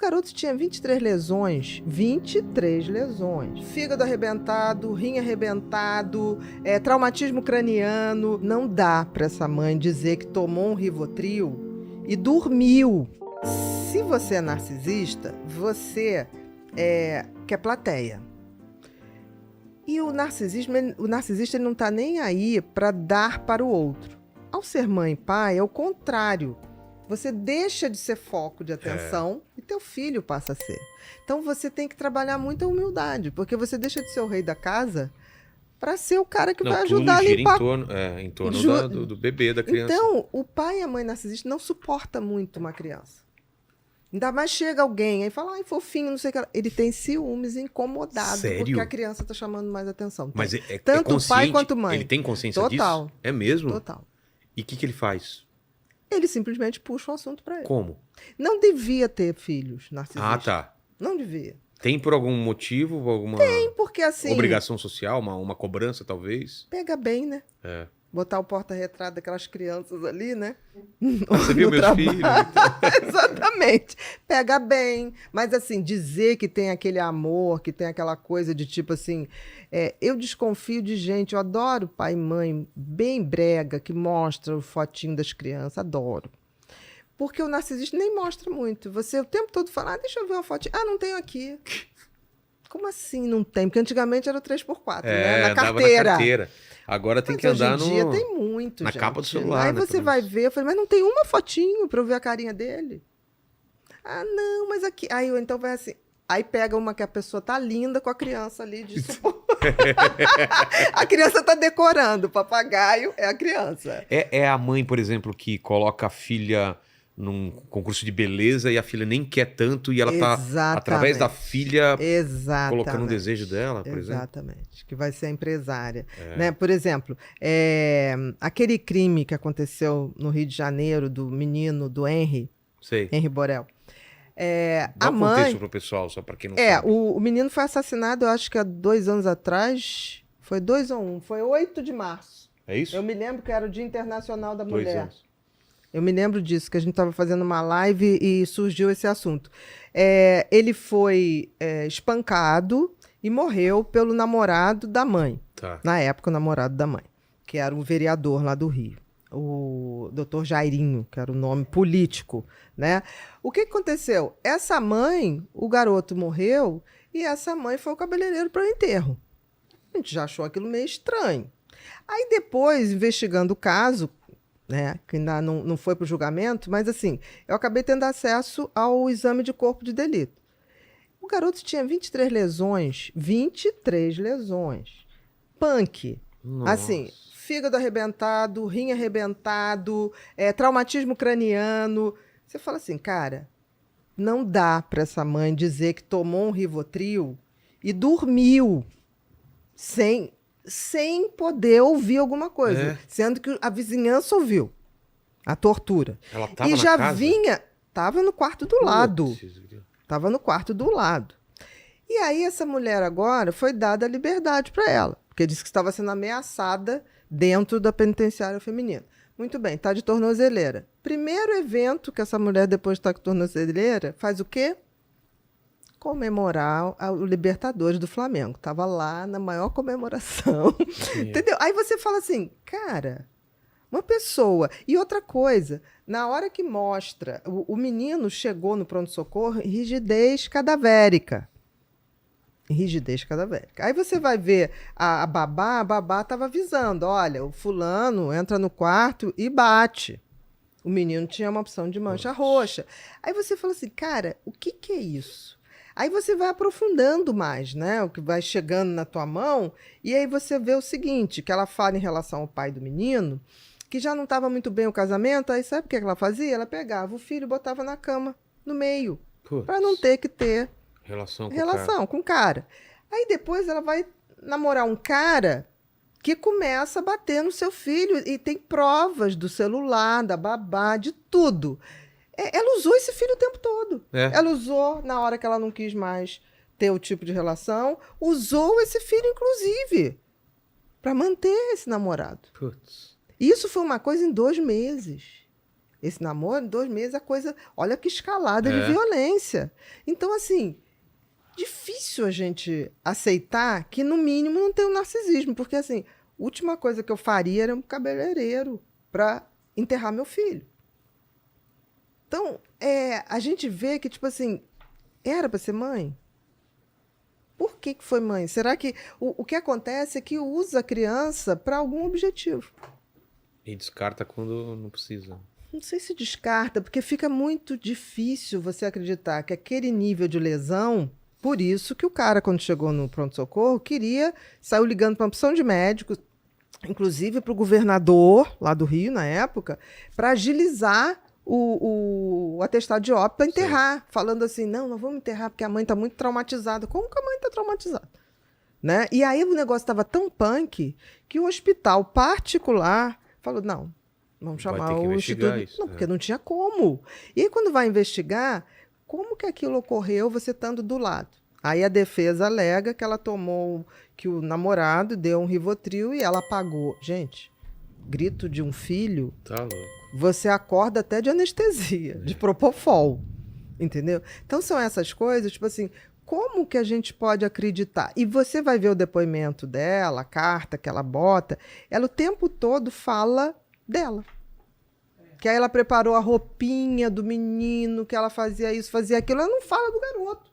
garoto tinha 23 lesões, 23 lesões. Fígado arrebentado, rim arrebentado, traumatismo craniano. Não dá para essa mãe dizer que tomou um Rivotril e dormiu. Se você é narcisista, você quer plateia. E o narcisista ele não está nem aí para dar para o outro. Ao ser mãe e pai, é o contrário. Você deixa de ser foco de atenção e teu filho passa a ser. Então você tem que trabalhar muita humildade, porque você deixa de ser o rei da casa para ser o cara que vai ajudar a limpar. Em torno do bebê, da criança. Então, o pai e a mãe narcisista não suportam muito uma criança. Ainda mais chega alguém aí fala, ai, fofinho, não sei o que. Ele tem ciúmes, incomodado. Sério? Porque a criança tá chamando mais atenção. Mas tanto o pai quanto a mãe. Ele tem consciência Total. disso? É mesmo? Total. E o que ele faz? Ele simplesmente puxa o assunto para ele. Como? Não devia ter filhos narcisistas. Ah, tá. Não devia. Tem por algum motivo? Alguma Tem, porque assim... obrigação social? Uma cobrança, talvez? Pega bem, né? Botar o porta-retrato daquelas crianças ali, né? Você viu meus filhos? Então. Exatamente. Pega bem. Mas, assim, dizer que tem aquele amor, que tem aquela coisa de tipo assim... eu desconfio de gente, eu adoro pai e mãe bem brega, que mostra o fotinho das crianças, adoro. Porque o narcisista nem mostra muito. Você o tempo todo fala, deixa eu ver uma fotinha. Ah, não tenho aqui. Como assim não tem? Porque antigamente era o 3x4, né? Na carteira. Agora tem mas que andar hoje em dia tem muito, na gente. capa do celular. Aí né, você vai ver, eu falei, mas não tem uma fotinho pra eu ver a carinha dele? Ah, não, mas aqui... Aí então vai assim... Aí pega uma que a pessoa tá linda com a criança ali de suporte. A criança tá decorando, o papagaio é a criança. É a mãe, por exemplo, que coloca a filha num concurso de beleza e a filha nem quer tanto e ela tá, através da filha, colocando o desejo dela, por exemplo? Exatamente, que vai ser a empresária. Né? Por exemplo, aquele crime que aconteceu no Rio de Janeiro do menino, do Henry Borel. Dá um contexto pro pessoal, só para quem não sabe. O menino foi assassinado, eu acho que há 2 anos atrás. Foi 2 ou 1. Foi 8 de março. É isso? Eu me lembro que era o Dia Internacional da 2 Mulher. anos. Eu me lembro disso, que a gente estava fazendo uma live e surgiu esse assunto. Ele foi espancado e morreu pelo namorado da mãe. Tá. Na época, o namorado da mãe, que era um vereador lá do Rio. O doutor Jairinho, que era o nome político, né? O que aconteceu? Essa mãe, o garoto morreu e essa mãe foi o cabeleireiro para o enterro. A gente já achou aquilo meio estranho. Aí depois, investigando o caso, né, que ainda não foi para o julgamento, mas assim, eu acabei tendo acesso ao exame de corpo de delito. O garoto tinha 23 lesões, 23 lesões. Punk. Nossa. Assim, fígado arrebentado, rim arrebentado, traumatismo craniano. Você fala assim, cara, não dá para essa mãe dizer que tomou um Rivotril e dormiu sem poder ouvir alguma coisa. Sendo que a vizinhança ouviu a tortura. Ela tava e na já casa? Tava no quarto do lado. Putz. Tava no quarto do lado. E aí essa mulher agora foi dada a liberdade para ela, porque disse que estava sendo ameaçada dentro da penitenciária feminina. Muito bem, tá de tornozeleira. Primeiro evento que essa mulher, depois de estar com tornozeleira, faz o quê? Comemorar o Libertadores do Flamengo. Tava lá na maior comemoração. Entendeu? Aí você fala assim, cara, uma pessoa... E outra coisa, na hora que mostra... O menino chegou no pronto-socorro em rigidez cadavérica. Aí você vai ver a babá estava avisando, olha, o fulano entra no quarto e bate. O menino tinha uma opção de mancha roxa. Aí você fala assim, cara, o que é isso? Aí você vai aprofundando mais, né? O que vai chegando na tua mão, e aí você vê o seguinte, que ela fala em relação ao pai do menino, que já não estava muito bem o casamento, aí sabe o que ela fazia? Ela pegava o filho e botava na cama, no meio, para não ter que ter relação com o cara. Aí depois ela vai namorar um cara que começa a bater no seu filho, e tem provas do celular, da babá, de tudo. Ela usou esse filho o tempo todo. Ela usou na hora que ela não quis mais ter o tipo de relação, usou esse filho, inclusive, para manter esse namorado. Putz. Isso foi uma coisa em 2 meses. Esse namoro, em 2 meses, a coisa... Olha que escalada de violência. Então, assim, difícil a gente aceitar que, no mínimo, não tem um narcisismo. Porque, assim, a última coisa que eu faria era um cabeleireiro para enterrar meu filho. Então, a gente vê que, tipo assim, era para ser mãe? Por que foi mãe? Será que o que acontece é que usa a criança para algum objetivo? E descarta quando não precisa. Não sei se descarta, porque fica muito difícil você acreditar que aquele nível de lesão... Por isso que o cara, quando chegou no pronto-socorro, saiu ligando para uma opção de médicos, inclusive para o governador lá do Rio, na época, para agilizar o atestado de óbito para enterrar. Sim. Falando assim, não vamos enterrar porque a mãe está muito traumatizada. Como que a mãe está traumatizada? Né? E aí o negócio estava tão punk que o hospital particular falou, não, vamos chamar o instituto. Isso, não, porque não tinha como. E aí quando vai investigar, como que aquilo ocorreu você estando do lado? Aí a defesa alega que ela tomou, que o namorado deu um Rivotril e ela apagou. Gente, grito de um filho, tá louco. Você acorda até de anestesia, de propofol, entendeu? Então são essas coisas, tipo assim, como que a gente pode acreditar? E você vai ver o depoimento dela, a carta que ela bota, ela o tempo todo fala dela. Que aí ela preparou a roupinha do menino, que ela fazia isso, fazia aquilo, ela não fala do garoto.